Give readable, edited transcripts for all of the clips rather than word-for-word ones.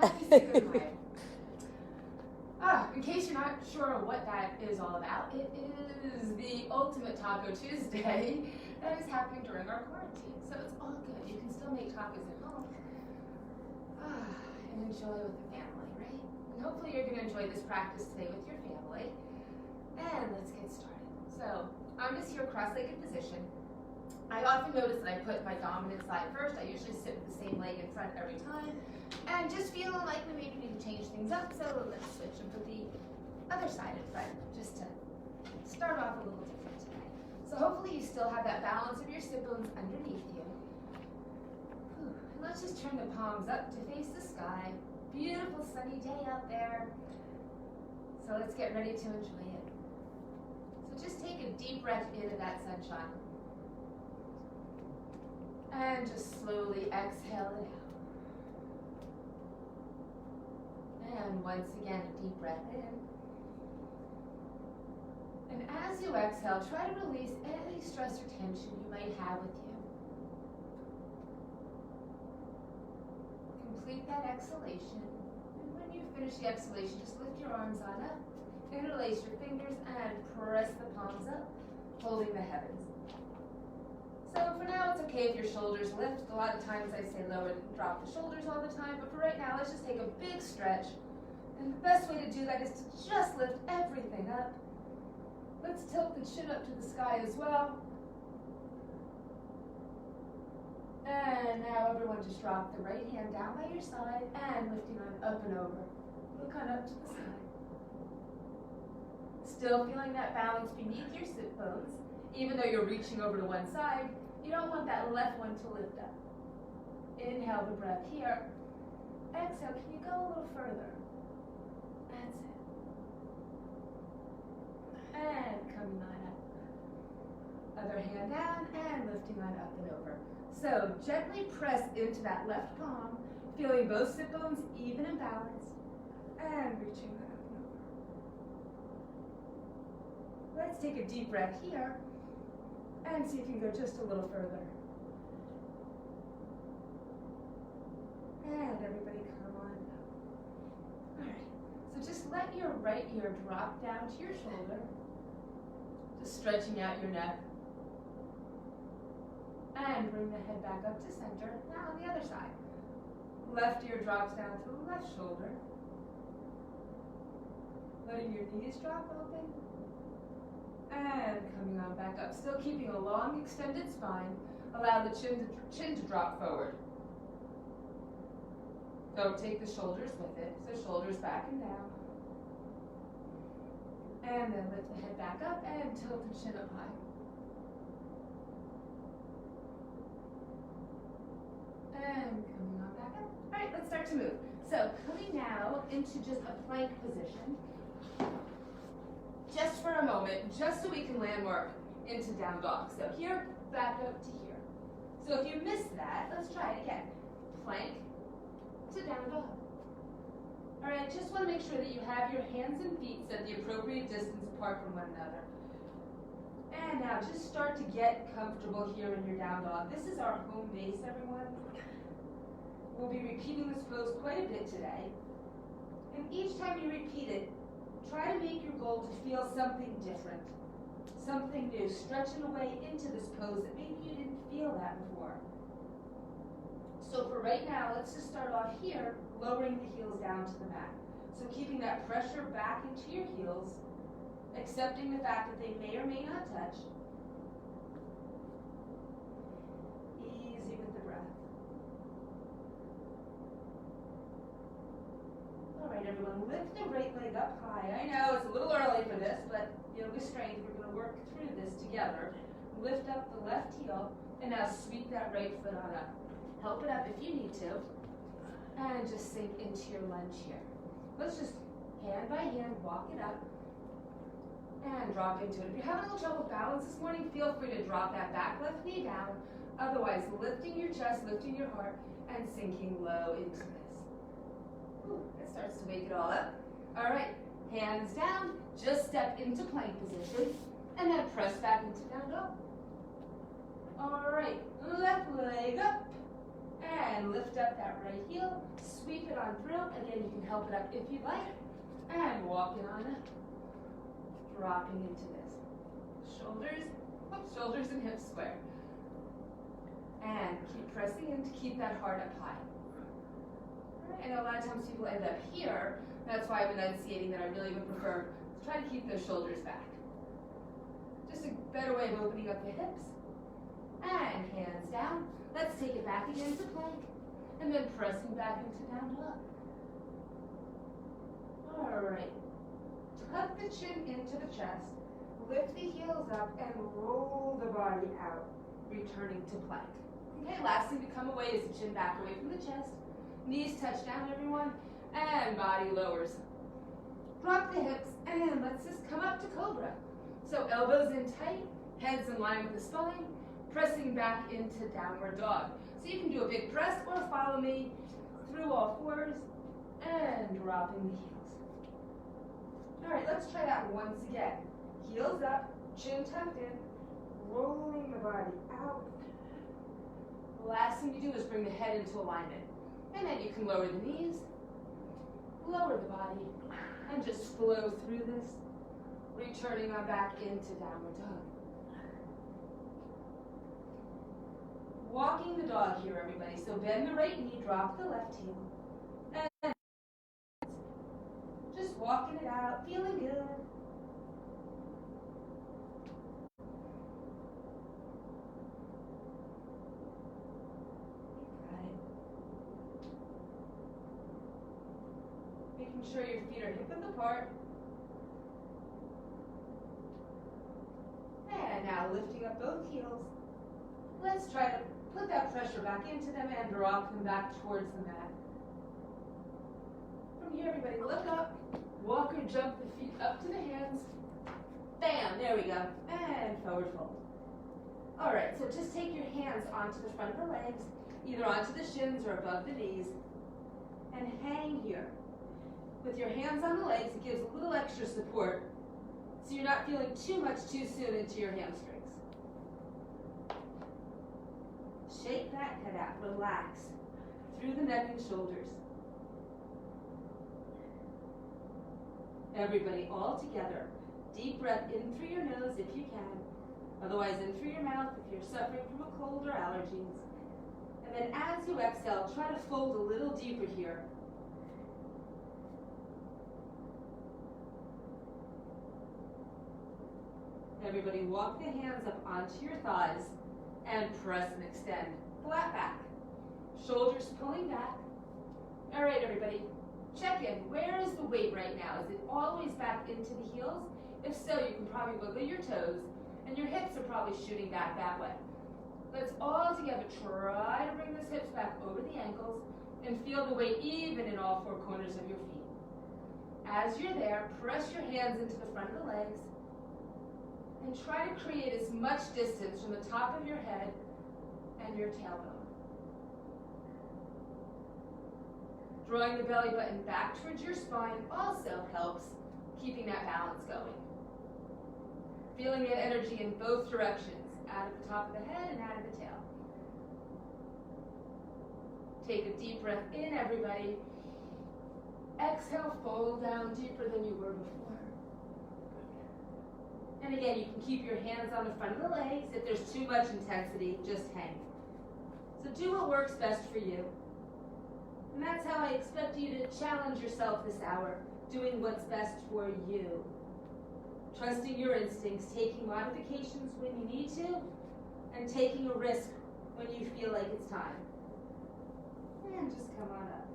Happy Cinco de Mayo. In case you're not sure what that is all about, it is the ultimate Taco Tuesday that is happening during our quarantine. So it's all good. You can still make tacos at home and enjoy with the family, right? And hopefully you're going to enjoy this practice today with your family. And let's get started. So I'm just here cross-legged position. I often notice that I put my dominant side first. I usually sit with the same leg in front every time. And just feeling like we maybe need to change things up, so let's switch and put the other side in front, just to start off a little different today. So hopefully you still have that balance of your sit bones underneath you. And let's just turn the palms up to face the sky. Beautiful sunny day out there. So let's get ready to enjoy it. So just take a deep breath into that sunshine. And just slowly exhale it out. And once again, a deep breath in. And as you exhale, try to release any stress or tension you might have with you. Complete that exhalation. And when you finish the exhalation, just lift your arms on up, interlace your fingers, and press the palms up, holding the heavens. So for now, it's okay if your shoulders lift. A lot of times I say lower and drop the shoulders all the time, but for right now, let's just take a big stretch. And the best way to do that is to just lift everything up. Let's tilt the chin up to the sky as well. And now everyone just drop the right hand down by your side and lifting on up and over. Look on up to the sky. Still feeling that balance beneath your sit bones. Even though you're reaching over to one side, you don't want that left one to lift up. Inhale the breath here. Exhale, can you go a little further? That's it. And coming on up. Other hand down and lifting on up and over. So gently press into that left palm, feeling both sit bones even and balanced, and reaching on up and over. Let's take a deep breath here. And see if you can go just a little further. And everybody come on up. All right, so just let your right ear drop down to your shoulder, just stretching out your neck. And bring the head back up to center. Now on the other side. Left ear drops down to the left shoulder. Letting your knees drop open. And coming on back up, still keeping a long extended spine. Allow the chin to drop forward. Don't take the shoulders with it, so shoulders back and down. And then lift the head back up and tilt the chin up high. And coming on back up. All right, let's start to move. So coming now into just a plank position. Just for a moment, just so we can landmark into down dog. So here, back up to here. So if you missed that, let's try it again. Plank to down dog. All right, just want to make sure that you have your hands and feet set the appropriate distance apart from one another. And now just start to get comfortable here in your down dog. This is our home base, everyone. We'll be repeating this pose quite a bit today. And each time you repeat it, try to make your goal to feel something different, something new, stretching away into this pose that maybe you didn't feel that before. So for right now, let's just start off here, lowering the heels down to the mat. So keeping that pressure back into your heels, accepting the fact that they may or may not touch. Easy with the breath. All right, everyone, lift the right leg up high. I know it's a little early for this, but yoga strength, we're going to work through this together. Lift up the left heel, and now sweep that right foot on up. Help it up if you need to, and just sink into your lunge here. Let's just hand by hand walk it up and drop into it. If you're having a little trouble with balance this morning, feel free to drop that back left knee down. Otherwise, lifting your chest, lifting your heart, and sinking low into this. Ooh, that starts to wake it all up. All right, hands down, just step into plank position, and then press back into down dog. All right, left leg up, and lift up up that right heel, sweep it on through. Again, you can help it up if you'd like. And walk it on up. Dropping into this. Shoulders and hips square. And keep pressing in to keep that heart up high. Right, and a lot of times people end up here. That's why I'm enunciating that I really would prefer to try to keep those shoulders back. Just a better way of opening up the hips. And hands down. Let's take it back again to plank. And then pressing back into down dog. Alright. Tuck the chin into the chest. Lift the heels up and roll the body out. Returning to plank. Okay, last thing to come away is the chin back away from the chest. Knees touch down, everyone. And body lowers. Drop the hips and let's just come up to cobra. So elbows in tight, heads in line with the spine, pressing back into downward dog. So you can do a big press or follow me through all fours and dropping the heels. All right, let's try that once again. Heels up, chin tucked in, rolling the body out. The last thing you do is bring the head into alignment. And then you can lower the knees, lower the body, and just flow through this, returning on back into downward dog. Walking the dog here, everybody. So bend the right knee, drop the left heel. And just walking it out, feeling good. Making sure your feet are hip-width apart. And now lifting up both heels. Let's try to put that pressure back into them and drop them back towards the mat. From here, everybody look up. Walk or jump the feet up to the hands. Bam, there we go. And forward fold. All right, so just take your hands onto the front of the legs, either onto the shins or above the knees, and hang here. With your hands on the legs, it gives a little extra support so you're not feeling too much too soon into your hamstrings. Shake that head out, relax through the neck and shoulders. Everybody all together. Deep breath in through your nose if you can. Otherwise in through your mouth if you're suffering from a cold or allergies. And then as you exhale, try to fold a little deeper here. Everybody walk the hands up onto your thighs and press and extend. Flat back. Shoulders pulling back. All right, everybody. Check in. Where is the weight right now? Is it always back into the heels? If so, you can probably wiggle your toes, and your hips are probably shooting back that way. Let's all together try to bring those hips back over the ankles and feel the weight even in all four corners of your feet. As you're there, press your hands into the front of the legs and try to create as much distance from the top of your head and your tailbone. Drawing the belly button back towards your spine also helps keeping that balance going. Feeling that energy in both directions, out of the top of the head and out of the tail. Take a deep breath in, everybody. Exhale, fold down deeper than you were before. And again, you can keep your hands on the front of the legs. If there's too much intensity, just hang. So do what works best for you. And that's how I expect you to challenge yourself this hour, doing what's best for you. Trusting your instincts, taking modifications when you need to, and taking a risk when you feel like it's time. And just come on up.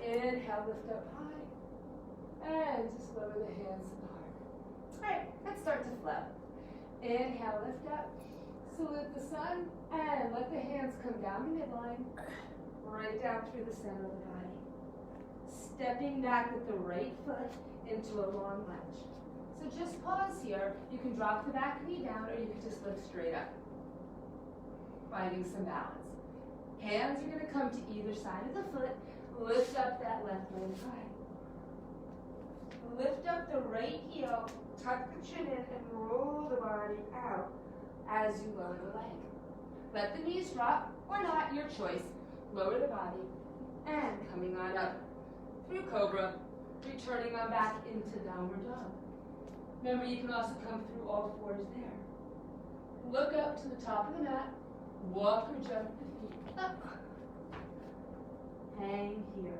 Inhale, lift up high. And just lower the hands to the heart. All right, let's start to flow. Inhale, lift up. Salute the sun. And let the hands come down the midline. Right down through the center of the body. Stepping back with the right foot into a long lunge. So just pause here. You can drop the back knee down or you can just lift straight up. Finding some balance. Hands are going to come to either side of the foot. Lift up that left leg high. Lift up the right heel. Tuck the chin in and roll the body out as you lower the leg. Let the knees drop, or not, your choice. Lower the body, and coming on up through cobra, returning on back into downward dog. Remember, you can also come through all fours there. Look up to the top of the mat, walk or jump the feet up. Hang here.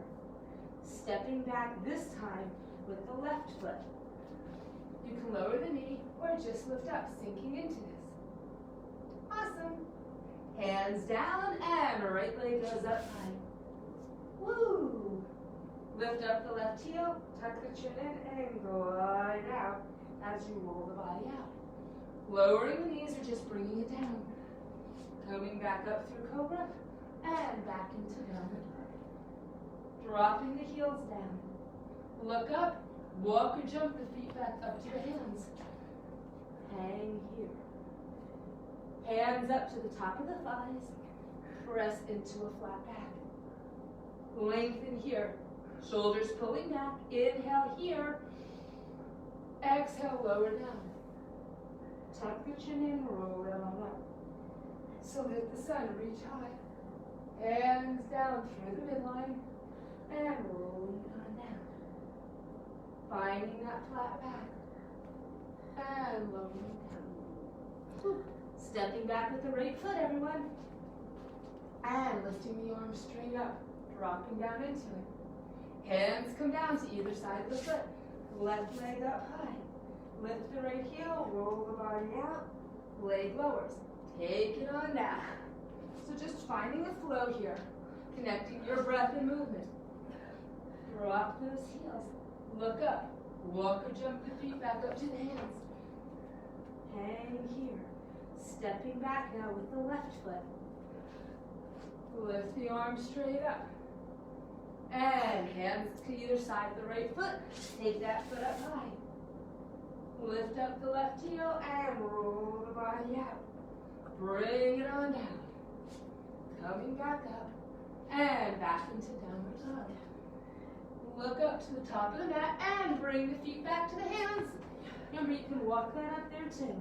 Stepping back this time with the left foot. You can lower the knee or just lift up, sinking into this. Awesome. Hands down and right leg goes up high. Woo! Lift up the left heel, tuck the chin in, and glide out as you roll the body out. Lowering the knees or just bringing it down. Coming back up through cobra and back into downward dog. Dropping the heels down. Look up, walk or jump the feet back up to the hands. Hang here. Hands up to the top of the thighs. Press into a flat back. Lengthen here. Shoulders pulling back. Inhale here. Exhale, lower down. Tuck the chin in, roll it on up. Salute the sun, reach high. Hands down through the midline and rolling on down. Finding that flat back and lowering down. Stepping back with the right foot, everyone. And lifting the arms straight up, dropping down into it. Hands come down to either side of the foot. Left leg up high. Lift the right heel, roll the body out. Leg lowers. Take it on down. So just finding a flow here. Connecting your breath and movement. Drop those heels. Look up. Walk or jump the feet back up to the hands. Hang here. Stepping back now with the left foot. Lift the arms straight up. And hands to either side of the right foot. Take that foot up high. Lift up the left heel and roll the body out. Bring it on down. Coming back up and back into downward dog. Look up to the top of the mat and bring the feet back to the hands. Remember, you can walk that up there too.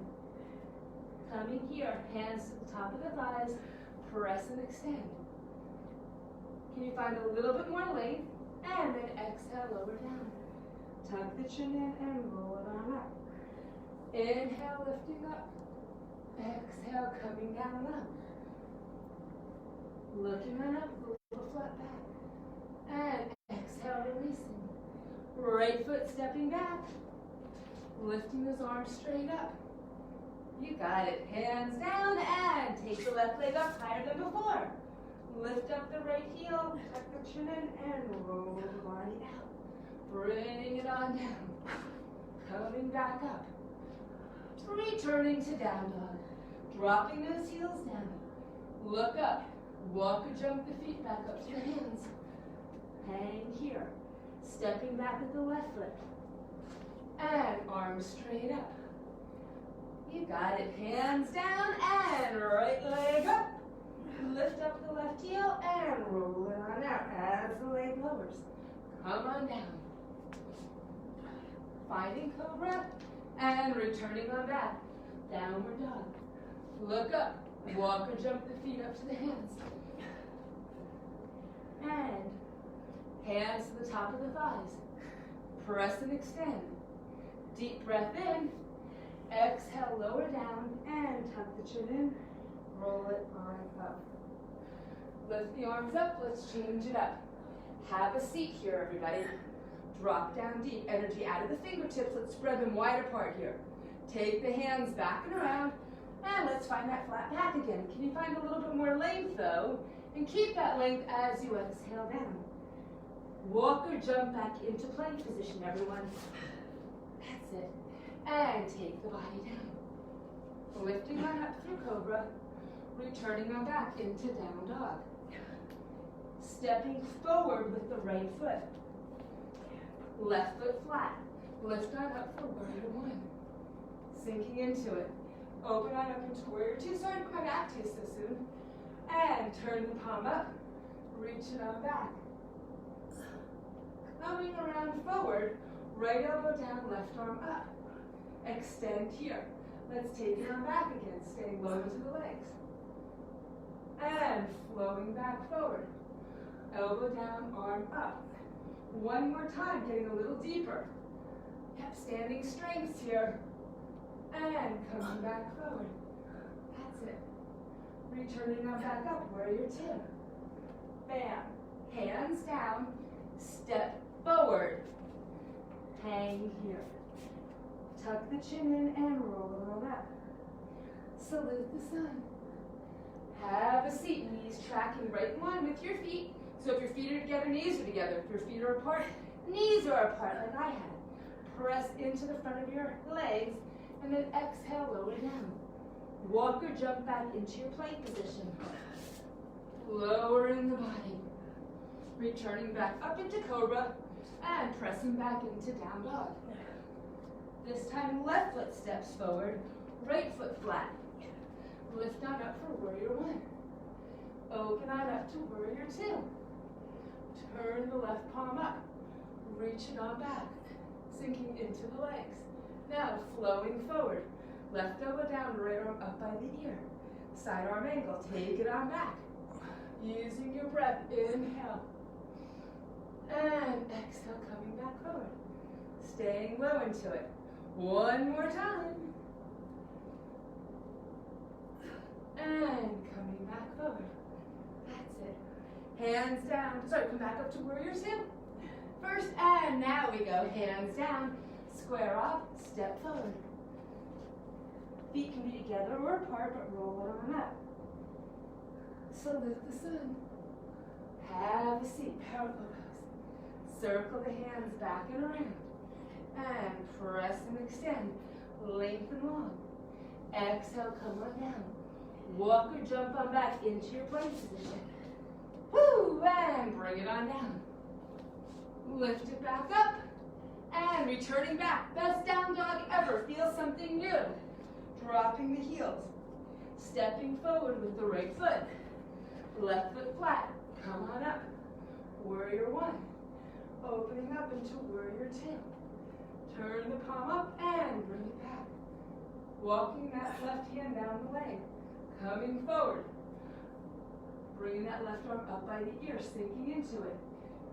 Coming here, hands to the top of the thighs, press and extend. Can you find a little bit more length? And then exhale, lower down. Tuck the chin in and roll it on up. Inhale, lifting up. Exhale, coming down up. Looking on up, a little flat back. And exhale, releasing. Right foot stepping back. Lifting those arms straight up. You got it. Hands down and take the left leg up higher than before. Lift up the right heel, tuck the chin in, and roll the body out. Bring it on down. Coming back up. Returning to down dog. Dropping those heels down. Look up. Walk or jump the feet back up to the hands. Hang here. Stepping back with the left foot. And arms straight up. You got it. Hands down and right leg up. Lift up the left heel and roll it on out as the leg lowers. Come on down. Finding cobra and returning on back. Downward dog. Look up. Walk or jump the feet up to the hands. And hands to the top of the thighs. Press and extend. Deep breath in. Exhale, lower down and tuck the chin in. Roll it on up. Lift the arms up. Let's change it up. Have a seat here, everybody. Drop down deep. Energy out of the fingertips. Let's spread them wide apart here. Take the hands back and around. And let's find that flat back again. Can you find a little bit more length, though? And keep that length as you exhale down. Walk or jump back into plank position, everyone. That's it. And take the body down. Lifting on up through cobra. Returning on back into down dog. Stepping forward with the right foot. Left foot flat. Lift on up for warrior one. Sinking into it. Open on up into warrior two. Sorry to put my back to you so soon. And turn the palm up. Reach it on back. Coming around forward. Right elbow down, left arm up. Extend here. Let's take it on back again. Staying low into the legs. And flowing back forward. Elbow down, arm up. One more time, getting a little deeper. Yep, standing strengths here. And coming back forward. That's it. Returning on back up, warrior two. Bam. Hands down, step forward. Hang here. Tuck the chin in and roll it on up. Salute the sun. Have a seat, knees tracking right in line with your feet. So if your feet are together, knees are together. If your feet are apart, knees are apart like I had. Press into the front of your legs and then exhale, lower down. Walk or jump back into your plank position. Lowering the body. Returning back up into cobra and pressing back into down dog. This time left foot steps forward, right foot flat. Lift on up for warrior one. Open on up to warrior two. Turn the left palm up. Reach it on back, sinking into the legs. Now flowing forward. Left elbow down, right arm up by the ear. Side arm angle, take it on back. Using your breath, inhale. And exhale, coming back forward. Staying low into it. One more time. And coming back forward. That's it. Hands down. Sorry, come back up to warrior two. First, and now we go hands down. Square off, step forward. Feet can be together or apart, but roll it on up. Salute the sun. Have a seat, parallel pose. Circle the hands back and around. And press and extend. Lengthen long. Exhale, come on down. Walk or jump on back into your plank position. Woo! And bring it on down. Lift it back up. And returning back. Best down dog ever. Feel something new. Dropping the heels. Stepping forward with the right foot. Left foot flat. Come on up. Warrior one. Opening up into warrior two. Turn the palm up and bring it back. Walking that left hand down the leg. Coming forward. Bringing that left arm up by the ear, sinking into it.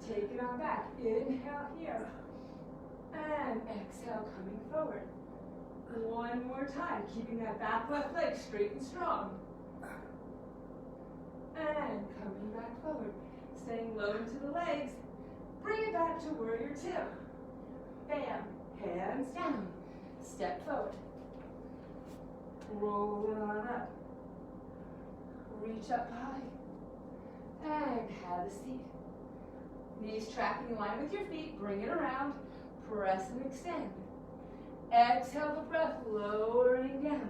Take it on back. Inhale here. And exhale, coming forward. One more time, keeping that back left leg straight and strong. And coming back forward. Staying low into the legs. Bring it back to warrior two. Bam. Hands down. Step forward. Roll it on up. Reach up high. And have a seat. Knees tracking in line with your feet. Bring it around. Press and extend. Exhale the breath, lowering down.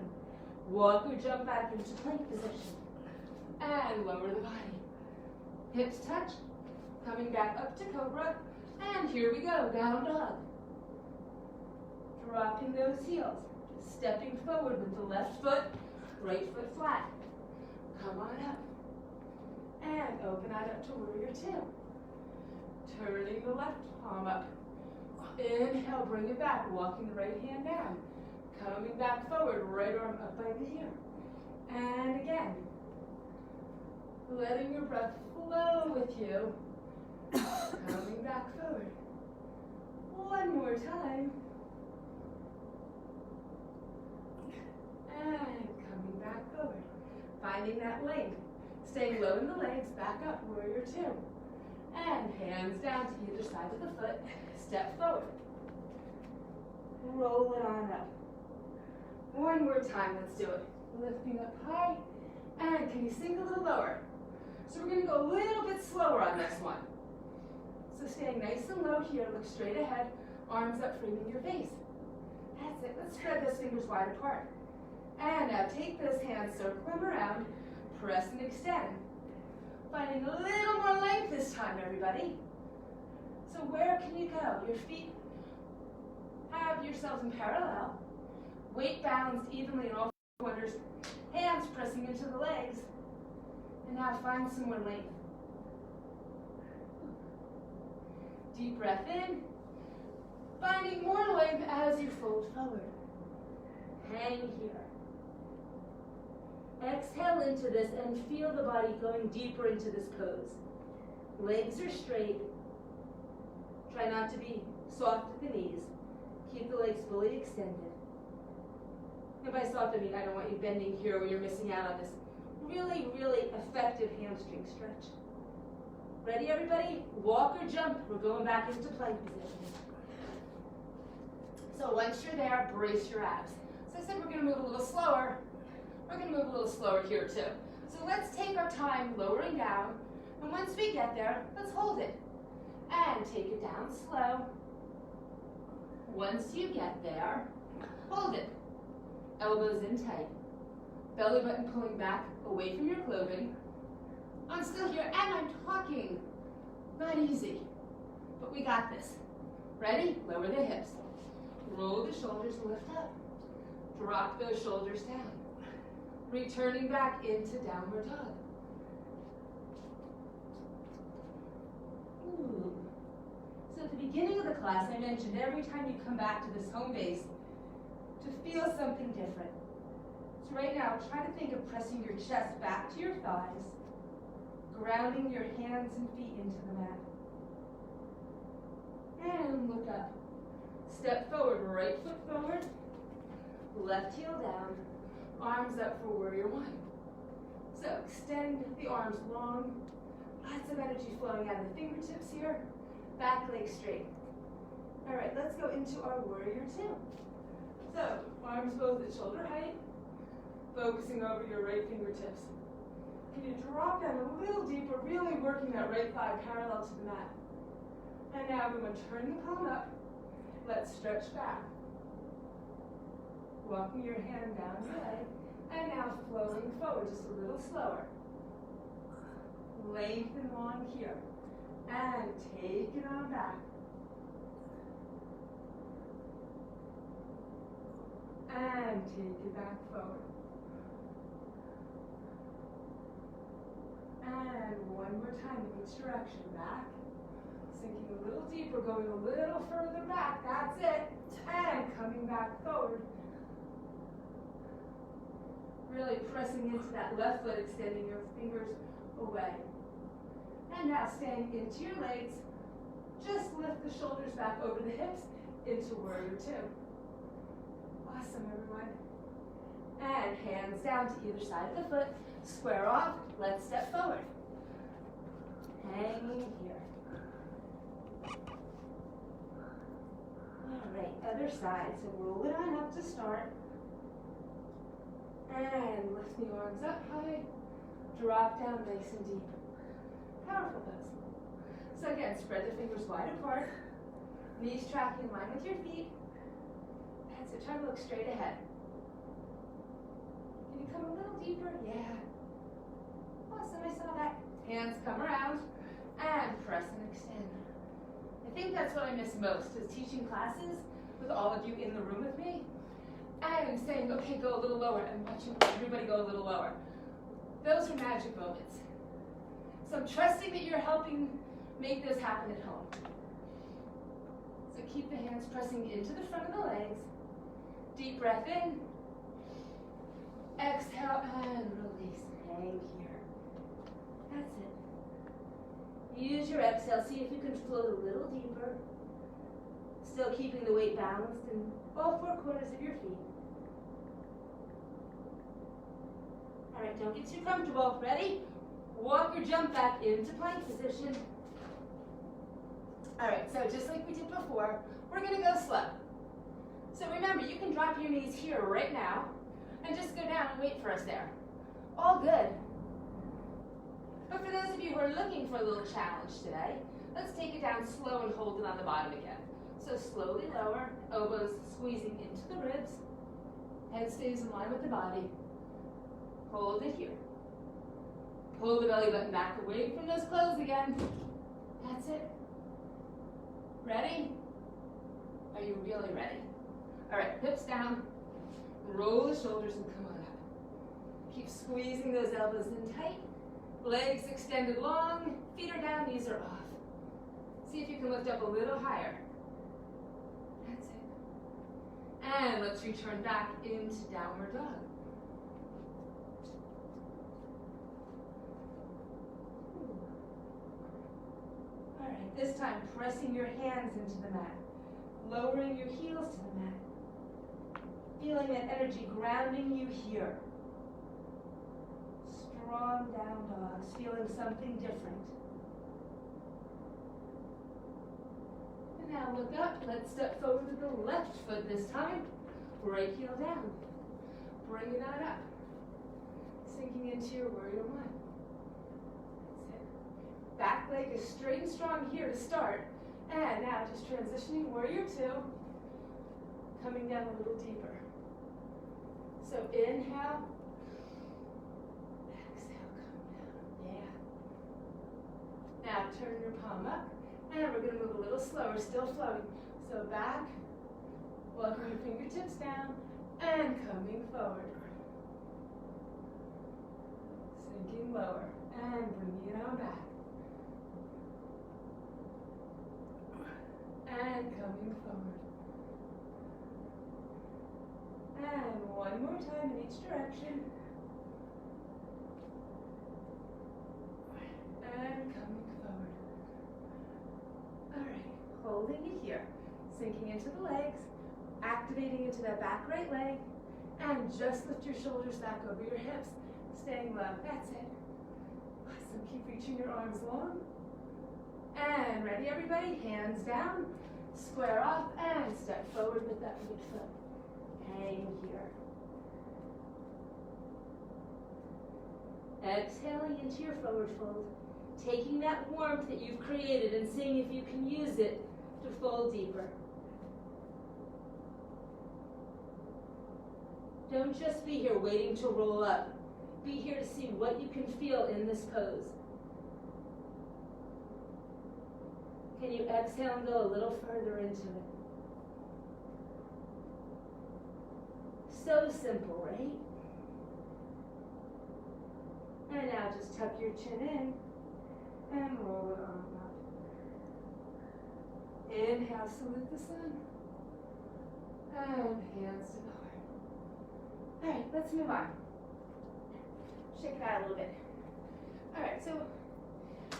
Walk or jump back into plank position. And lower the body. Hips touch. Coming back up to cobra. And here we go, down dog. Dropping those heels. Stepping forward with the left foot, right foot flat. Come on up. And open on up to warrior two. Turning the left palm up. Inhale, bring it back, walking the right hand down. Coming back forward, right arm up by the ear. And again. Letting your breath flow with you. Coming back forward. One more time. And coming back forward. Finding that length. Staying low in the legs, back up, warrior two. And hands down to either side of the foot. Step forward. Roll it on up. One more time, let's do it. Lifting up high. And can you sink a little lower? So we're going to go a little bit slower on this one. So staying nice and low here, look straight ahead, arms up, framing your face. That's it. Let's spread those fingers wide apart. And now take those hands, circle them around, press and extend. Finding a little more length this time, everybody. So where can you go? Your feet have yourselves in parallel. Weight balanced evenly in all four corners. Hands pressing into the legs. And now find some more length. Deep breath in. Finding more length as you fold forward. Hang here. Exhale into this and feel the body going deeper into this pose. Legs are straight. Try not to be soft at the knees. Keep the legs fully extended. And by soft, I mean I don't want you bending here where you're missing out on this really, really effective hamstring stretch. Ready, everybody? Walk or jump. We're going back into plank position. So once you're there, brace your abs. So I said we're going to move a little slower. We're going to move a little slower here too. So let's take our time lowering down. And once we get there, let's hold it. And take it down slow. Once you get there, hold it. Elbows in tight. Belly button pulling back away from your clothing. I'm still here and I'm talking. Not easy, but we got this. Ready? Lower the hips. Roll the shoulders and lift up. Drop those shoulders down. Returning back into downward dog. Ooh. So at the beginning of the class, I mentioned every time you come back to this home base to feel something different. So right now, try to think of pressing your chest back to your thighs, grounding your hands and feet into the mat. And look up. Step forward, right foot forward, left heel down, arms up for warrior one. So extend the arms long, lots of energy flowing out of the fingertips here, back leg straight. All right, let's go into our warrior two. So arms both at shoulder height, focusing over your right fingertips. Can you drop down a little deeper, really working that right thigh parallel to the mat. And now we're going to turn the palm up. Let's stretch back. Walking your hand down your leg. And now flowing forward, just a little slower. Lengthen long here. And take it on back. And take it back forward. And one more time in each direction. Back. Sinking a little deeper, going a little further back. That's it. And coming back forward. Really pressing into that left foot, extending your fingers away. And now staying into your legs. Just lift the shoulders back over the hips into warrior two. Awesome, everyone. And hands down to either side of the foot. Square off. Let's step forward. Hanging here. All right, other side. So roll it on up to start. And lift the arms up high. Drop down nice and deep. Powerful pose. So again, spread the fingers wide apart. Knees tracking in line with your feet. And so try to look straight ahead. Can you come a little deeper? Yeah. Awesome, I saw that. Hands come around and press and extend. I think that's what I miss most is teaching classes with all of you in the room with me and saying, okay, go a little lower and watching everybody go a little lower. Those are magic moments. So I'm trusting that you're helping make this happen at home. So keep the hands pressing into the front of the legs. Deep breath in. Exhale and release. Hang here. That's it. Use your exhale. See if you can float a little deeper. Still keeping the weight balanced in all four corners of your feet. All right, don't get too comfortable. Ready? Walk or jump back into plank position. All right, so just like we did before, we're going to go slow. So remember, you can drop your knees here right now and just go down and wait for us there. All good. But for those of you who are looking for a little challenge today, let's take it down slow and hold it on the bottom again. So slowly lower, elbows squeezing into the ribs. Head stays in line with the body. Hold it here. Pull the belly button back away from those clothes again. That's it. Ready? Are you really ready? All right, hips down. Roll the shoulders and come on up. Keep squeezing those elbows in tight. Legs extended long. Feet are down, knees are off. See if you can lift up a little higher. That's it. And let's return back into downward dog. This time, pressing your hands into the mat, lowering your heels to the mat. Feeling that energy grounding you here. Strong down dogs, feeling something different. And now look up, let's step forward with the left foot this time. Right heel down. Bring it on up. Sinking into your warrior one. That's it. Back leg is straight and strong here to start. And now just transitioning warrior two. Coming down a little deeper. So inhale. Exhale, come down. Yeah. Now turn your palm up. And we're going to move a little slower, still floating. So back. Walking your fingertips down. And coming forward. Sinking lower. And bringing it on back. And coming forward. And one more time in each direction. And coming forward. Alright, holding it here. Sinking into the legs. Activating into that back right leg. And just lift your shoulders back over your hips. Staying low. That's it. Awesome. Keep reaching your arms long. And ready, everybody? Hands down. Square off and step forward with that right foot. Hang here. Exhaling into your forward fold. Taking that warmth that you've created and seeing if you can use it to fold deeper. Don't just be here waiting to roll up. Be here to see what you can feel in this pose. Can you exhale and go a little further into it? So simple, right? And now just tuck your chin in and roll it on up. Inhale, salute the sun. And hands to the heart. All right, let's move on. Shake it out a little bit. All right, so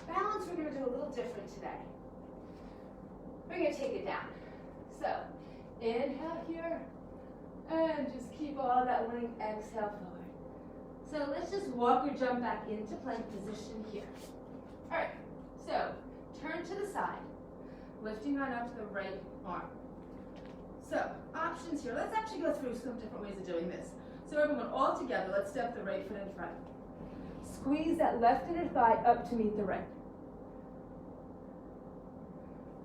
balance we're going to do a little different today. We're going to take it down. So inhale here. And just keep all that length, exhale forward. So let's just walk or jump back into plank position here. All right, so turn to the side, lifting on up the right arm. So options here, let's actually go through some different ways of doing this. So everyone, all together, let's step the right foot in front. Squeeze that left inner thigh up to meet the right.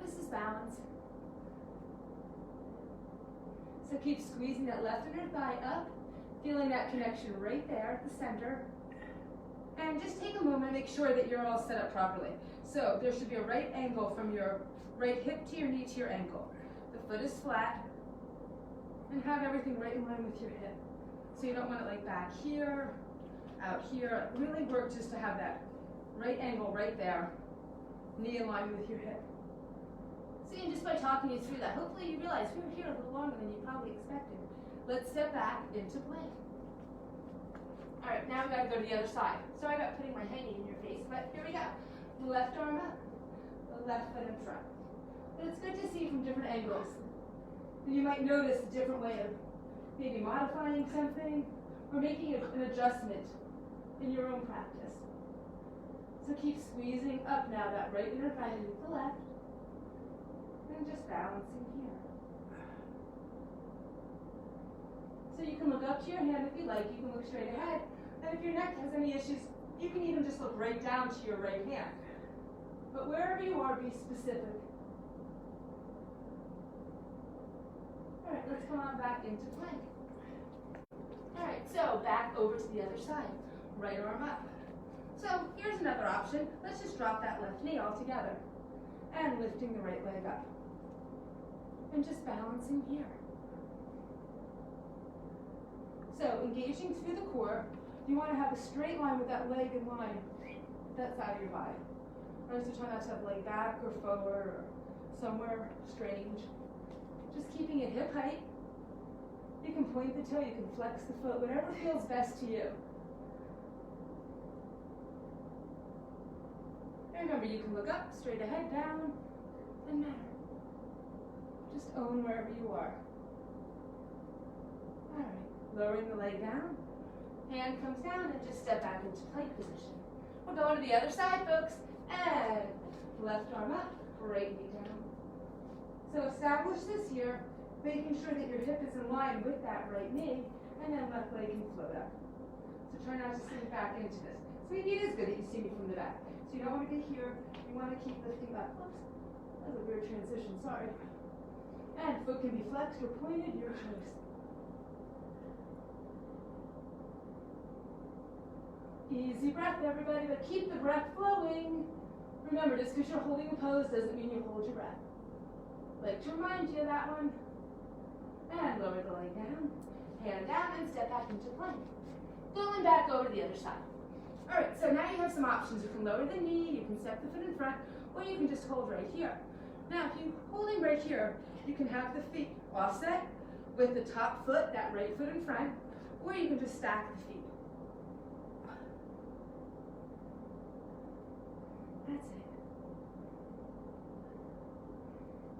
This is balance. So keep squeezing that left inner thigh up, feeling that connection right there at the center. And just take a moment and make sure that you're all set up properly. So there should be a right angle from your right hip to your knee to your ankle. The foot is flat, and have everything right in line with your hip. So you don't want it like back here, out here. Really work just to have that right angle right there, knee in line with your hip. See, and just by talking you through that, hopefully you realize we were here a little longer than you probably expected. Let's step back into plank. All right, now we gotta go to the other side. Sorry about putting my hanging in your face, but here we go. Left arm up, the left foot in front. But it's good to see from different angles. And you might notice a different way of maybe modifying something or making an adjustment in your own practice. So keep squeezing up now, that right inner thigh to the left. And just balancing here. So you can look up to your hand if you like, you can look straight ahead. And if your neck has any issues, you can even just look right down to your right hand. But wherever you are, be specific. All right, let's come on back into plank. All right, so back over to the other side. Right arm up. So here's another option. Let's just drop that left knee all together. And lifting the right leg up. And just balancing here. So engaging through the core, you want to have a straight line with that leg in line, that side of your body. Notice you try not to have leg back or forward or somewhere strange. Just keeping it hip height. You can point the toe, you can flex the foot, whatever feels best to you. All Remember, you can look up, straight ahead, down, doesn't matter. Just own wherever you are. All right, lowering the leg down. Hand comes down and just step back into plank position. We're going to the other side, folks. And left arm up, right knee down. So establish this here, making sure that your hip is in line with that right knee, and then left leg can float up. So try not to sink back into this. So maybe it is good that you see me from the back. So you don't want to be here, you want to keep lifting up. Oops, that was a weird transition, sorry. And foot can be flexed or pointed, your choice. Easy breath, everybody, but keep the breath flowing. Remember, just because you're holding a pose doesn't mean you hold your breath. Like to remind you of that one. And lower the leg down. Hand down and step back into plank. Going back over to the other side. All right, so now you have some options. You can lower the knee, you can step the foot in front, or you can just hold right here. Now, if you're holding right here, you can have the feet offset with the top foot, that right foot in front, or you can just stack the feet. That's it.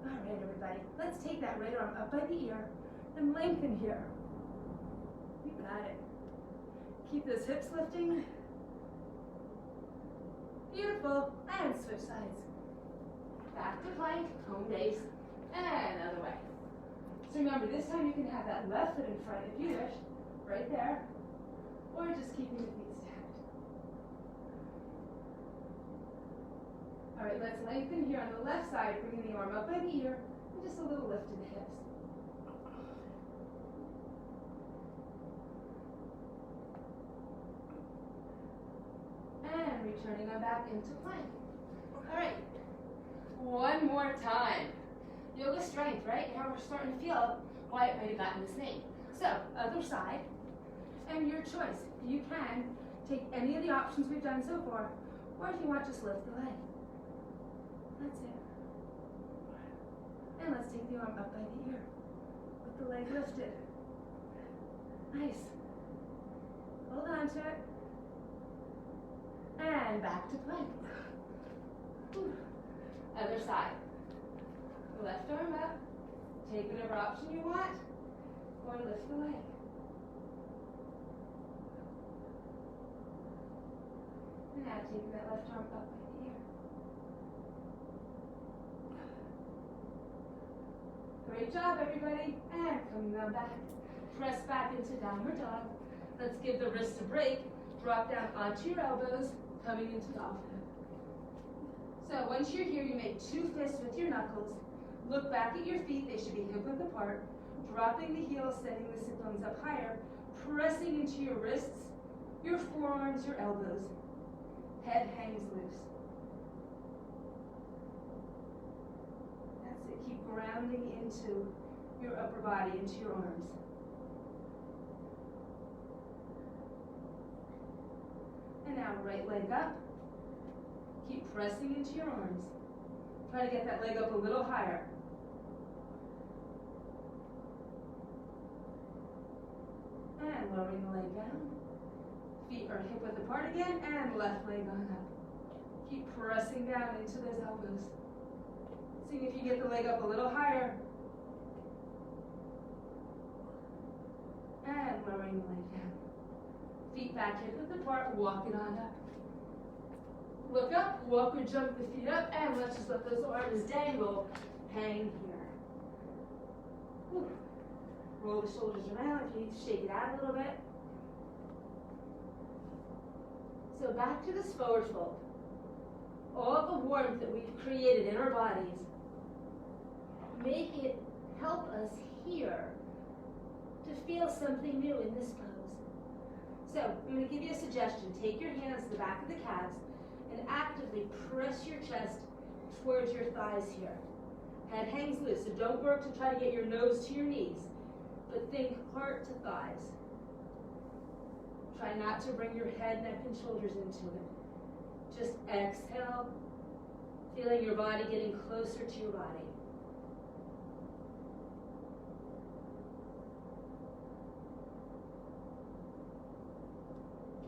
All right, everybody. Let's take that right arm up by the ear and lengthen here. You got it. Keep those hips lifting. Beautiful. And switch sides. Back to plank, home base, and other way. So remember, this time you can have that left foot in front if you wish, right there, or just keeping the feet stacked. All right, let's lengthen here on the left side, bringing the arm up by the ear, and just a little lift in the hips. And returning on back into plank. All right, one more time. Yoga strength, right? Now we're starting to feel why it might have gotten this name. So, other side, and your choice. You can take any of the options we've done so far, or if you want, just lift the leg. That's it. And let's take the arm up by the ear with the leg lifted. Nice. Hold on to it. And back to plank. Whew. Other side. Left arm up. Take whatever option you want, or lift the leg. And now taking that left arm up by the ear. Great job, everybody. And coming on back. Press back into downward dog. Let's give the wrists a break. Drop down onto your elbows, coming into dolphin. So once you're here, you make two fists with your knuckles. Look back at your feet. They should be hip-width apart. Dropping the heels, sending the sit bones up higher. Pressing into your wrists, your forearms, your elbows. Head hangs loose. That's it. Keep grounding into your upper body, into your arms. And now right leg up. Keep pressing into your arms. Try to get that leg up a little higher. And lowering the leg down. Feet are hip width apart again, and left leg on up. Keep pressing down into those elbows. Seeing if you get the leg up a little higher. And lowering the leg down. Feet back hip width apart, walk it on up. Look up, walk or jump the feet up, and let's just let those arms dangle. Hang here. Whew. Roll the shoulders around if you need to shake it out a little bit. So back to this forward fold. All the warmth that we've created in our bodies, make it help us here to feel something new in this pose. So I'm going to give you a suggestion. Take your hands to the back of the calves and actively press your chest towards your thighs here. Head hangs loose, so don't work to try to get your nose to your knees, but think heart to thighs. Try not to bring your head, neck, and shoulders into it. Just exhale, feeling your body getting closer to your body.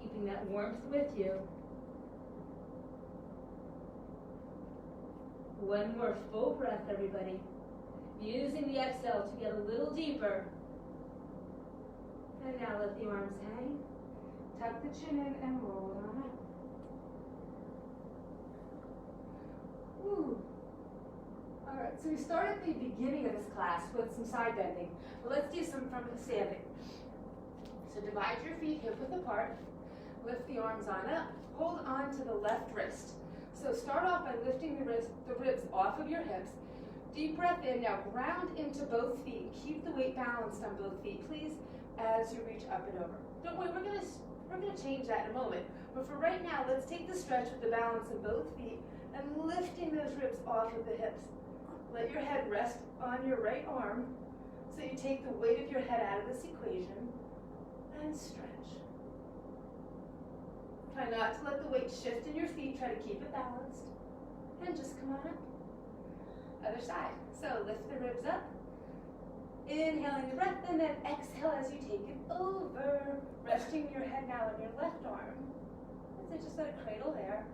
Keeping that warmth with you. One more full breath, everybody. Using the exhale to get a little deeper. And now let the arms hang. Tuck the chin in and roll it on up. Woo. All right, so we start at the beginning of this class with some side bending. But let's do some from standing. So divide your feet hip width apart. Lift the arms on up. Hold on to the left wrist. So start off by lifting the ribs off of your hips. Deep breath in. Now ground into both feet. Keep the weight balanced on both feet, please, as you reach up and over. Don't worry, we're gonna change that in a moment. But for right now, let's take the stretch with the balance in both feet and lifting those ribs off of the hips. Let your head rest on your right arm so you take the weight of your head out of this equation and stretch. Try not to let the weight shift in your feet. Try to keep it balanced. And just come on up. Other side. So lift the ribs up. Inhaling the breath and then exhale as you take it over. Resting your head now on your left arm. So just let it cradle there.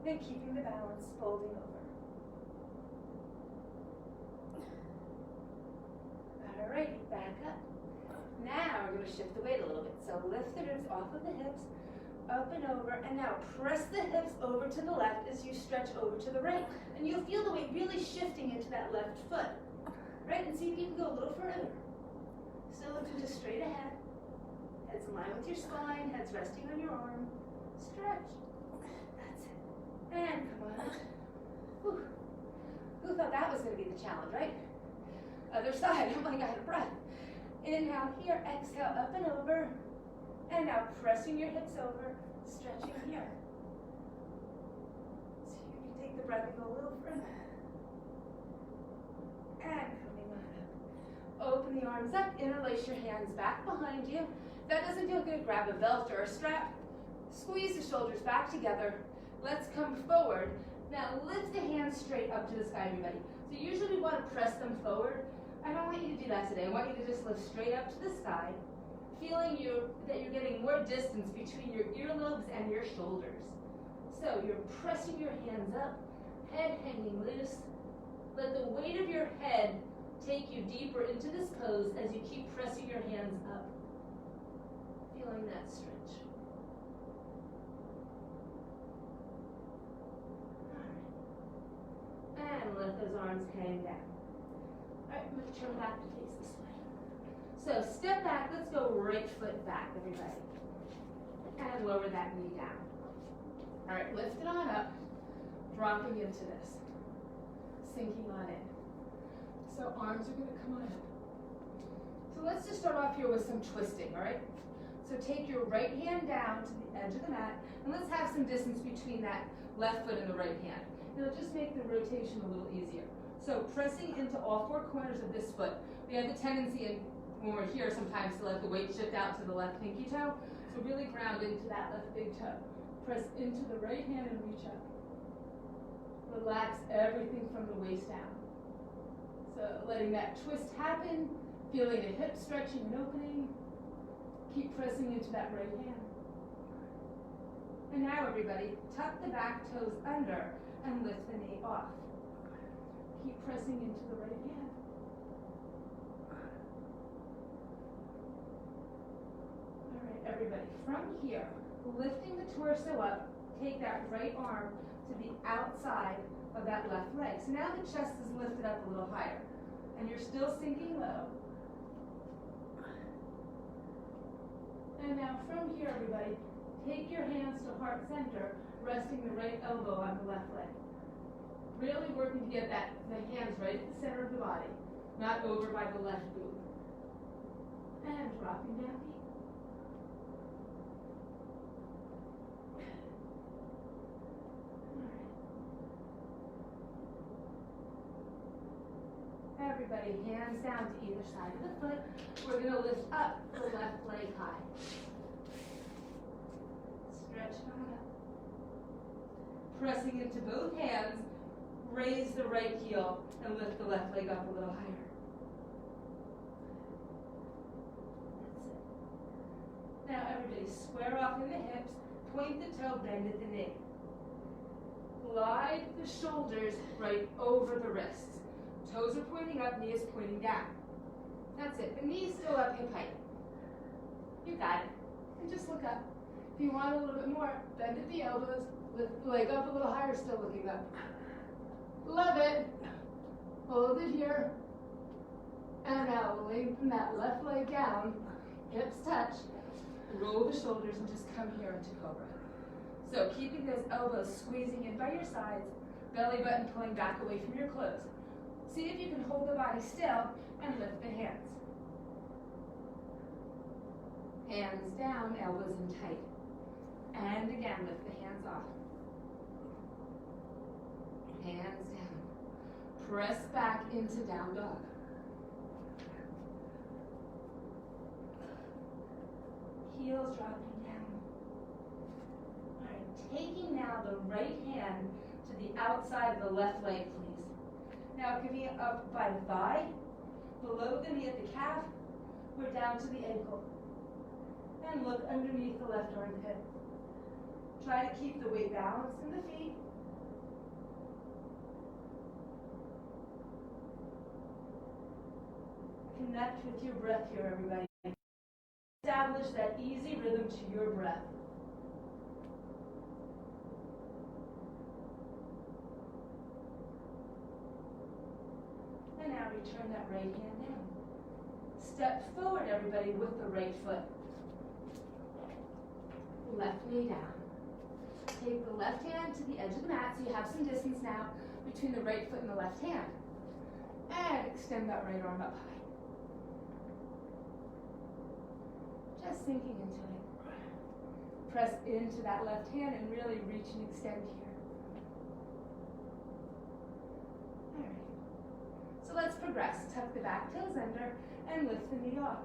Then keeping the balance, folding over. Alrighty, back up. Now we're going to shift the weight a little bit. So lift the ribs off of the hips, up and over, and now press the hips over to the left as you stretch over to the right. And you'll feel the weight really shifting into that left foot. Right? And see if you can go a little further. Still looking just straight ahead. Heads in line with your spine, heads resting on your arm. Stretch. That's it. And come on. Whew. Who thought that was going to be the challenge, right? Other side. Oh my God, out of breath. Inhale here, exhale up and over. And now pressing your hips over, stretching here. So you can take the breath and go a little further. And coming on up. Open the arms up, interlace your hands back behind you. If that doesn't feel good, grab a belt or a strap. Squeeze the shoulders back together. Let's come forward. Now lift the hands straight up to the sky, everybody. So usually we want to press them forward. I don't want you to do that today. I want you to just lift straight up to the sky, feeling that you're getting more distance between your earlobes and your shoulders. So you're pressing your hands up, head hanging loose. Let the weight of your head take you deeper into this pose as you keep pressing your hands up, feeling that stretch. And let those arms hang down. All right, I'm going to turn back to face this way. So step back, let's go right foot back, everybody. And lower that knee down. All right, lift it on up, dropping into this. Sinking on in. So arms are going to come on up. So let's just start off here with some twisting, all right? So take your right hand down to the edge of the mat, and let's have some distance between that left foot and the right hand. It'll just make the rotation a little easier. So pressing into all four corners of this foot. We have the tendency when we're here sometimes to let the weight shift out to the left pinky toe. So really ground into that left big toe. Press into the right hand and reach up. Relax everything from the waist down. So letting that twist happen, feeling the hip stretching and opening. Keep pressing into that right hand. And now everybody, tuck the back toes under and lift the knee off. Keep pressing into the right hand. All right, everybody, from here, lifting the torso up, take that right arm to the outside of that left leg. So now the chest is lifted up a little higher, and you're still sinking low. And now from here, everybody, take your hands to heart center, resting the right elbow on the left leg. Really working to get the hands right at the center of the body, not over by the left boob. And dropping down deep. All right. Everybody, hands down to either side of the foot. We're going to lift up the left leg high. Stretch on up. Pressing into both hands. Raise the right heel and lift the left leg up a little higher. That's it. Now everybody square off in the hips, point the toe, bend at the knee. Glide the shoulders right over the wrists. Toes are pointing up, knee is pointing down. That's it. The knee's still up hip height. You got it. And just look up. If you want a little bit more, bend at the elbows, lift the leg up a little higher, still looking up. Love it. Hold it here. And now lengthen that left leg down, hips touch, roll the shoulders and just come here into cobra. So keeping those elbows squeezing in by your sides, belly button pulling back away from your clothes. See if you can hold the body still and lift the hands. Hands down, elbows in tight. And again, lift the hands off. Hands down. Press back into down dog. Heels dropping down. All right, taking now the right hand to the outside of the left leg, please. Now it can be up by the thigh, below the knee at the calf, or down to the ankle. And look underneath the left armpit. Try to keep the weight balanced in the feet. Connect with your breath here, everybody. Establish that easy rhythm to your breath. And now return that right hand down. Step forward, everybody, with the right foot. Left knee down. Take the left hand to the edge of the mat so you have some distance now between the right foot and the left hand. And extend that right arm up high. Just sinking into it. Press into that left hand and really reach and extend here. All right. So let's progress. Tuck the back toes under and lift the knee off.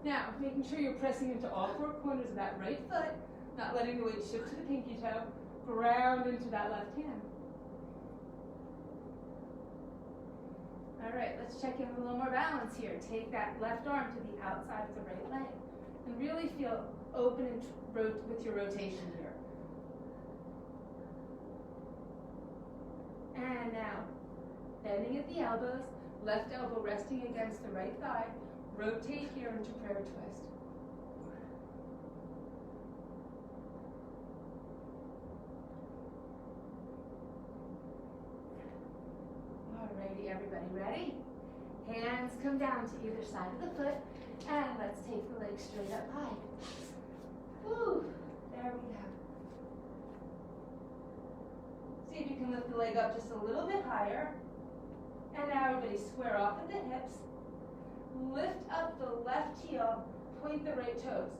Now, making sure you're pressing into all four corners of that right foot, not letting the weight shift to the pinky toe. Ground into that left hand. All right, let's check in with a little more balance here. Take that left arm to the outside of the right leg and really feel open and with your rotation here. And now, bending at the elbows, left elbow resting against the right thigh, rotate here into prayer twist. Alrighty, everybody ready? Hands come down to either side of the foot, and let's take the leg straight up high. Woo! There we go. See if you can lift the leg up just a little bit higher. And now everybody square off at the hips. Lift up the left heel, point the right toes.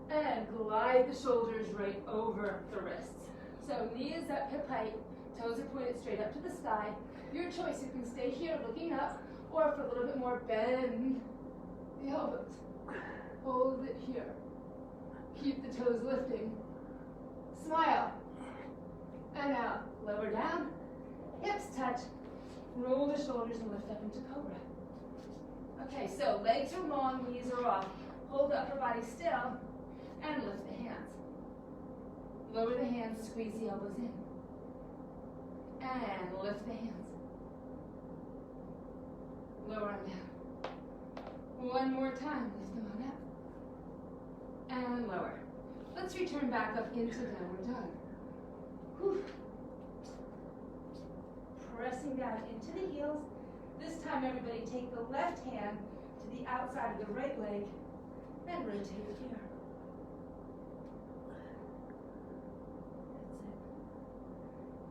And glide the shoulders right over the wrists. So knee is up, hip height, toes are pointed straight up to the sky. Your choice, you can stay here looking up, or for a little bit more, bend the elbows. Hold it here. Keep the toes lifting. Smile. And now, lower down, hips touch, roll the shoulders and lift up into cobra. Okay, so legs are long, knees are off. Hold the upper body still, and lift the hands. Lower the hands, squeeze the elbows in. And lift the hands. Lower them down. One more time, lift them on up. And lower. Let's return back up into downward dog. Whew. Pressing down into the heels. This time, everybody, take the left hand to the outside of the right leg and rotate it here. That's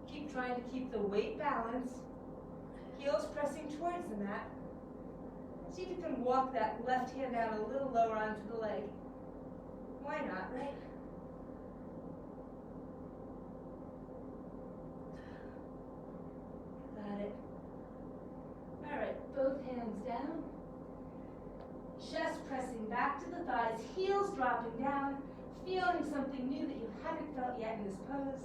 it. Keep trying to keep the weight balanced. Heels pressing towards the mat. See if you can walk that left hand down a little lower onto the leg. Why not, right? Got it. All right, both hands down. Chest pressing back to the thighs, heels dropping down, feeling something new that you haven't felt yet in this pose.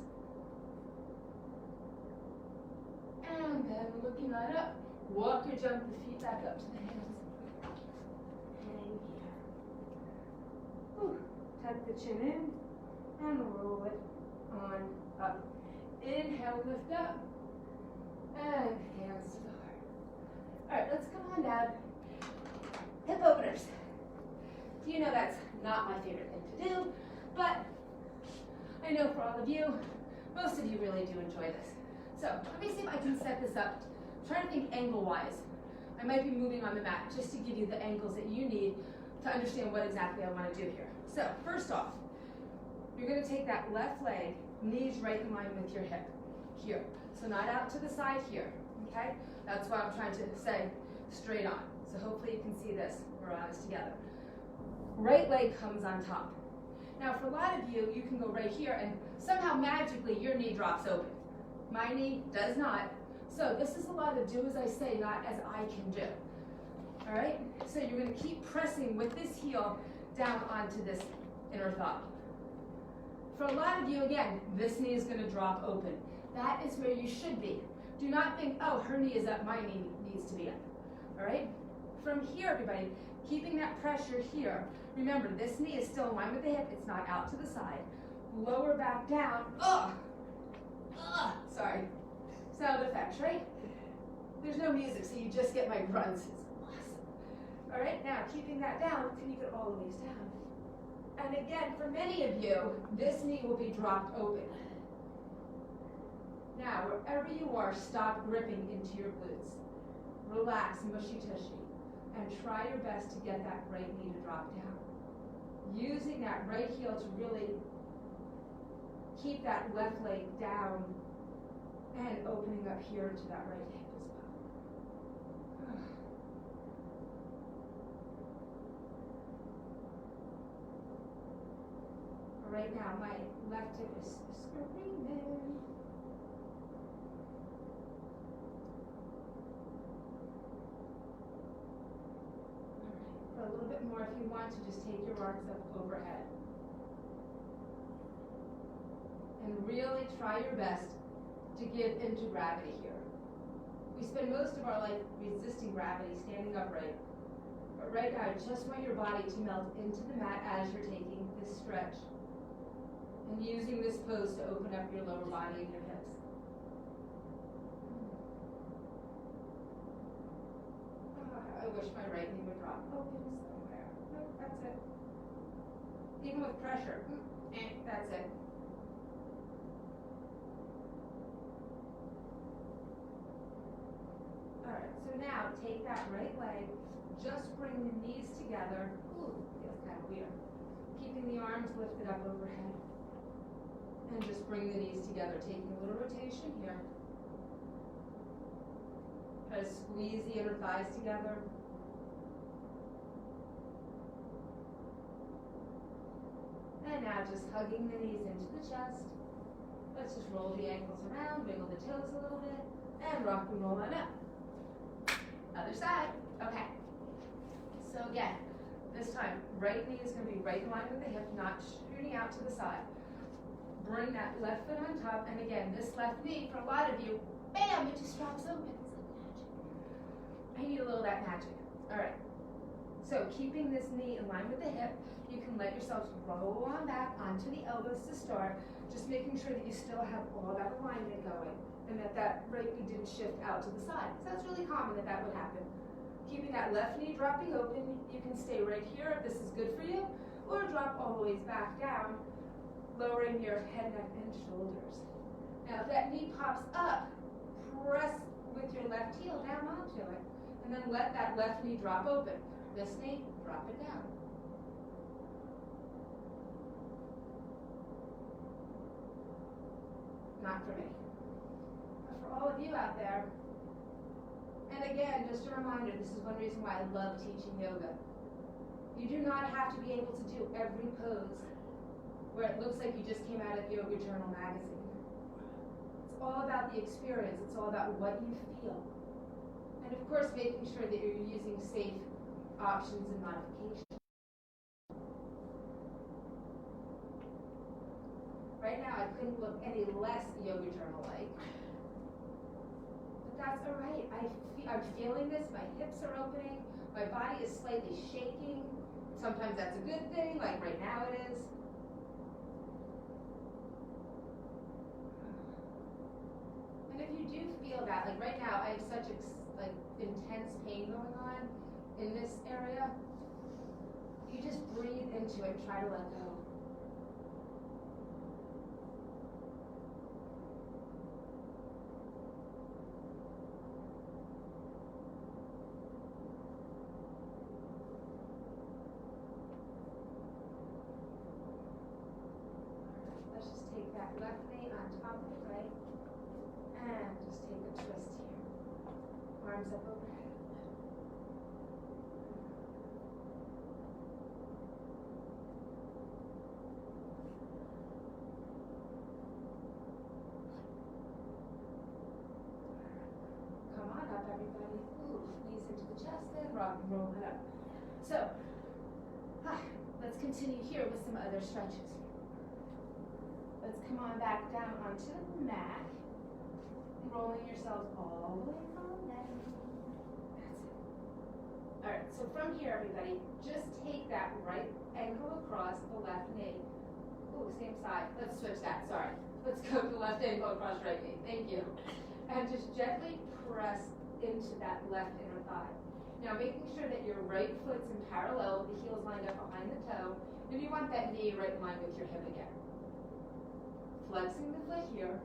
And then looking right up, walk or jump the feet back up to the hands. Hang here. Whew. Tuck the chin in and roll it on on up. Inhale, lift up. And hands to the heart. All right, let's come on down. Hip openers. You know that's not my favorite thing to do, but I know for all of you, most of you really do enjoy this. So let me see if I can set this up. I'm trying to think angle-wise. I might be moving on the mat just to give you the angles that you need to understand what exactly I want to do here. So first off, you're going to take that left leg, knees right in line with your hip, here. So not out to the side here, okay? That's why I'm trying to say straight on. So hopefully you can see this. We're on this together. Right leg comes on top. Now for a lot of you, you can go right here and somehow magically your knee drops open. My knee does not. So this is a lot of do as I say, not as I can do. All right? So you're going to keep pressing with this heel down onto this inner thigh. For a lot of you, again, this knee is going to drop open. That is where you should be. Do not think, oh, her knee is up, my knee needs to be up. All right? From here, everybody, keeping that pressure here. Remember, this knee is still in line with the hip. It's not out to the side. Lower back down. Ugh! Ugh! Sorry. Sound effects, right? There's no music, so you just get my grunts. It's awesome. All right, now keeping that down, can you get all the ways down? And again, for many of you, this knee will be dropped open. Now, wherever you are, stop gripping into your glutes. Relax, mushy tushy, and try your best to get that right knee to drop down. Using that right heel to really keep that left leg down and opening up here to that right hip as well. Right now, my left hip is screaming. For a little bit more, if you want to, just take your arms up overhead. And really try your best to give into gravity here. We spend most of our life resisting gravity, standing upright. But right now, I just want your body to melt into the mat as you're taking this stretch. And using this pose to open up your lower body and your hips. I wish my right knee would drop open somewhere. No, that's it. Even with pressure, that's it. Alright, so now take that right leg, just bring the knees together. Ooh, feels kind of weird. Keeping the arms lifted up overhead. And just bring the knees together, taking a little rotation here. Try to squeeze the inner thighs together. And now just hugging the knees into the chest. Let's just roll the ankles around, wiggle the toes a little bit, and rock and roll on up. Other side. Okay. So again, this time, right knee is going to be right in line with the hip, not shooting out to the side. Bring that left foot on top, and again, this left knee, for a lot of you, bam, it just drops open. It's like magic. I need a little of that magic. All right. So keeping this knee in line with the hip, you can let yourself roll on back onto the elbows to start, just making sure that you still have all that alignment going, and that right knee didn't shift out to the side. So that's really common that would happen. Keeping that left knee dropping open, you can stay right here if this is good for you, or drop all the way back down, lowering your head, neck, and shoulders. Now if that knee pops up, press with your left heel down onto it, and then let that left knee drop open. This knee, drop it down. Not for me. But for all of you out there, and again, just a reminder, this is one reason why I love teaching yoga. You do not have to be able to do every pose where it looks like you just came out of Yoga Journal magazine. It's all about the experience. It's all about what you feel. And of course, making sure that you're using safe options and modifications. Right now, I couldn't look any less Yoga Journal-like. But that's all right. I'm feeling this. My hips are opening. My body is slightly shaking. Sometimes that's a good thing, like right now it is. feel that. Like right now, I have such intense pain going on in this area. You just breathe into it and try to let go. Let's just take that left knee on top of the right and just take a twist here. Arms up overhead. Everybody, knees into the chest and rock and roll it up. So, let's continue here with some other stretches. Let's come on back down onto the mat, rolling yourselves all the way from there. That's it. All right, so from here, everybody, just take that right ankle across the left knee. Ooh, same side. Let's switch that, sorry. Let's go to the left ankle across right knee. Thank you. And just gently press into that left inner thigh. Now making sure that your right foot's in parallel, the heel's lined up behind the toe, and you want that knee right in line with your hip again. Flexing the foot here.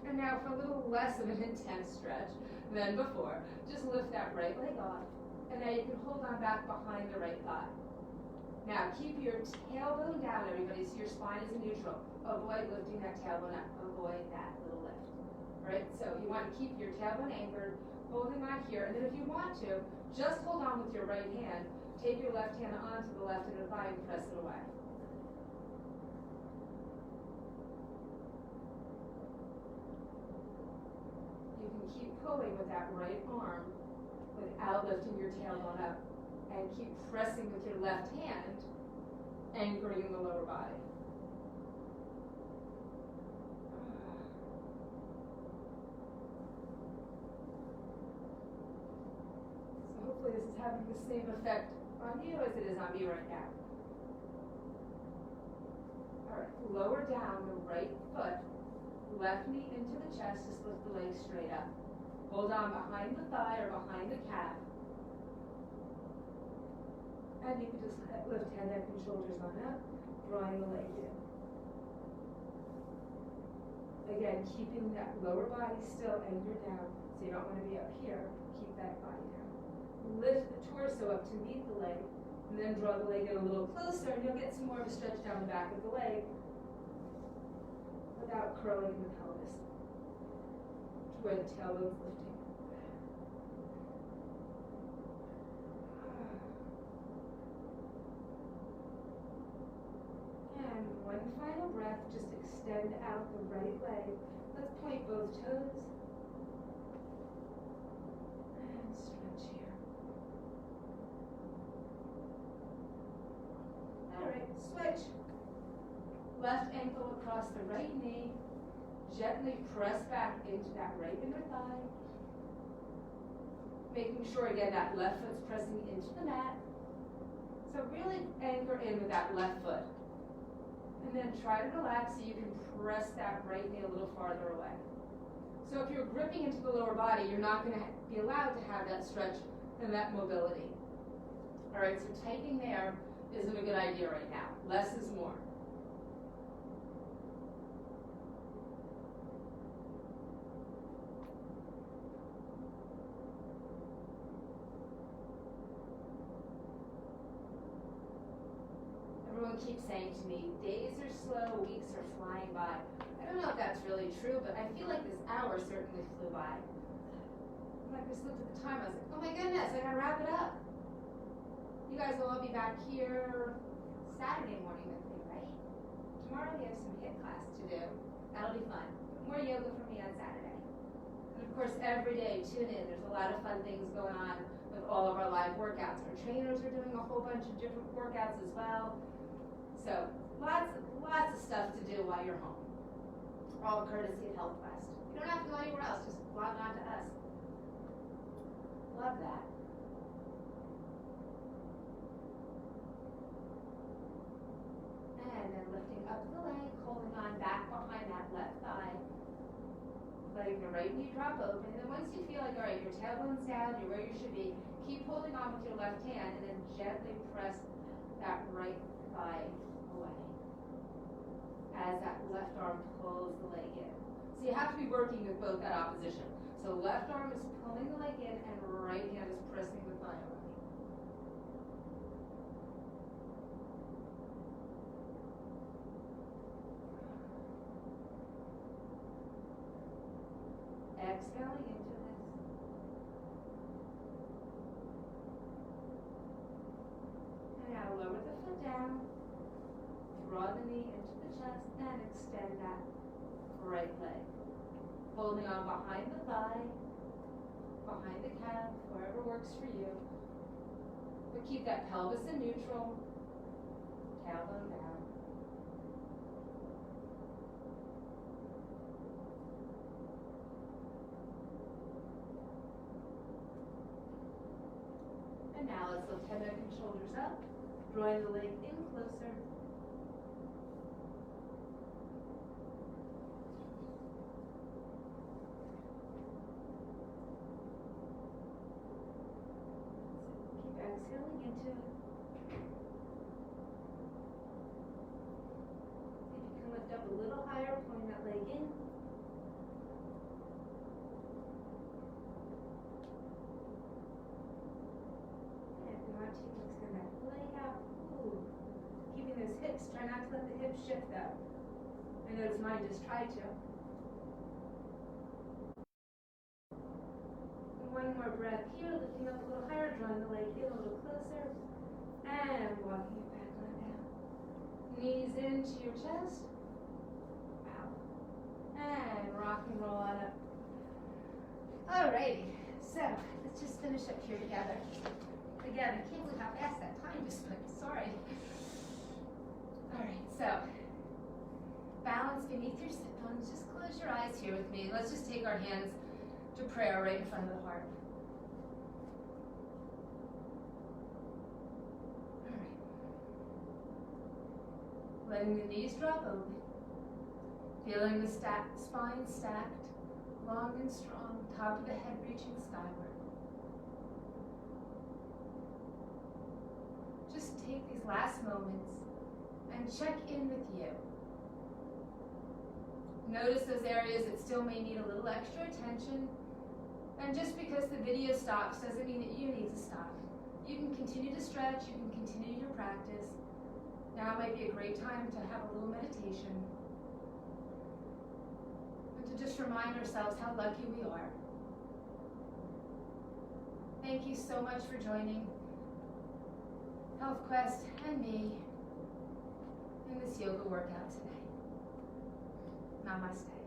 And now for a little less of an intense stretch than before, just lift that right leg off, and now you can hold on back behind the right thigh. Now keep your tailbone down, everybody, so your spine is in neutral. Avoid lifting that tailbone up. Avoid that little lift. Right, so you want to keep your tailbone anchored, holding on here, and then if you want to, just hold on with your right hand, take your left hand onto the left inner thigh and press it away. You can keep pulling with that right arm without lifting your tailbone up, and keep pressing with your left hand, anchoring in the lower body. Hopefully this is having the same effect on you as it is on me right now. All right, lower down the right foot, left knee into the chest, just lift the leg straight up. Hold on behind the thigh or behind the calf. And you can just lift head, neck, and shoulders on up, drawing the leg in. Again, keeping that lower body still anchored down, so you don't want to be up here. Keep that body down. Lift the torso up to meet the leg, and then draw the leg in a little closer, and you'll get some more of a stretch down the back of the leg without curling the pelvis to where the tailbone's lifting. And one final breath, just extend out the right leg. Let's point both toes. And stretch here. Alright, switch. Left ankle across the right knee. Gently press back into that right inner thigh. Making sure, again, that left foot's pressing into the mat. So really anchor in with that left foot. And then try to relax so you can press that right knee a little farther away. So if you're gripping into the lower body, you're not going to be allowed to have that stretch and that mobility. All right, so tightening there isn't a good idea right now. Less is more. Everyone keeps saying to me, days are slow, weeks are flying by. I don't know if that's really true, but I feel like this hour certainly flew by. I just looked at the time, I was like, oh my goodness, I gotta wrap it up. You guys will all be back here Saturday morning with me, right? Tomorrow we have some HIIT class to do. That'll be fun. More yoga for me on Saturday. And of course, every day, tune in. There's a lot of fun things going on with all of our live workouts. Our trainers are doing a whole bunch of different workouts as well. So lots of stuff to do while you're home. All courtesy of HealthQuest. You don't have to go anywhere else, just log on to us. Love that. And then lifting up the leg, holding on back behind that left thigh. letting the right knee drop open. And then once you feel like, all right, your tailbone's down, you're where you should be, keep holding on with your left hand and then gently press that right thigh away as that left arm pulls the leg in. So you have to be working with both that opposition. So left arm is pulling the leg in and right hand is pressing the thigh away. Exhaling into this. And now lower the foot down. Draw the knee into the chest and extend that right leg. Holding on behind the thigh, behind the calf, wherever works for you. But keep that pelvis in neutral, tailbone down. And now let's lift head, neck, and shoulders up, drawing the leg in closer. Exhaling into it. If you can lift up a little higher, pulling that leg in. And if you want to, you can extend that leg out. Ooh. Keeping those hips, try not to let the hips shift though. I notice mine just tried to. One more breath here, lifting up a little higher, drawing the leg in a little closer, and walking it back on down. Knees into your chest, out, and rock and roll on up. Alrighty, so let's just finish up here together. Again, I can't believe how fast that time just went, sorry. Alright, so balance beneath your sit bones, just close your eyes here with me. Let's just take our hands to prayer right in front of the heart. All right. Letting the knees drop open. Feeling the spine stacked, long and strong, top of the head reaching skyward. Just take these last moments and check in with you. Notice those areas that still may need a little extra attention. And just because the video stops doesn't mean that you need to stop. You can continue to stretch, you can continue your practice. Now might be a great time to have a little meditation. And to just remind ourselves how lucky we are. Thank you so much for joining HealthQuest and me in this yoga workout today. Namaste.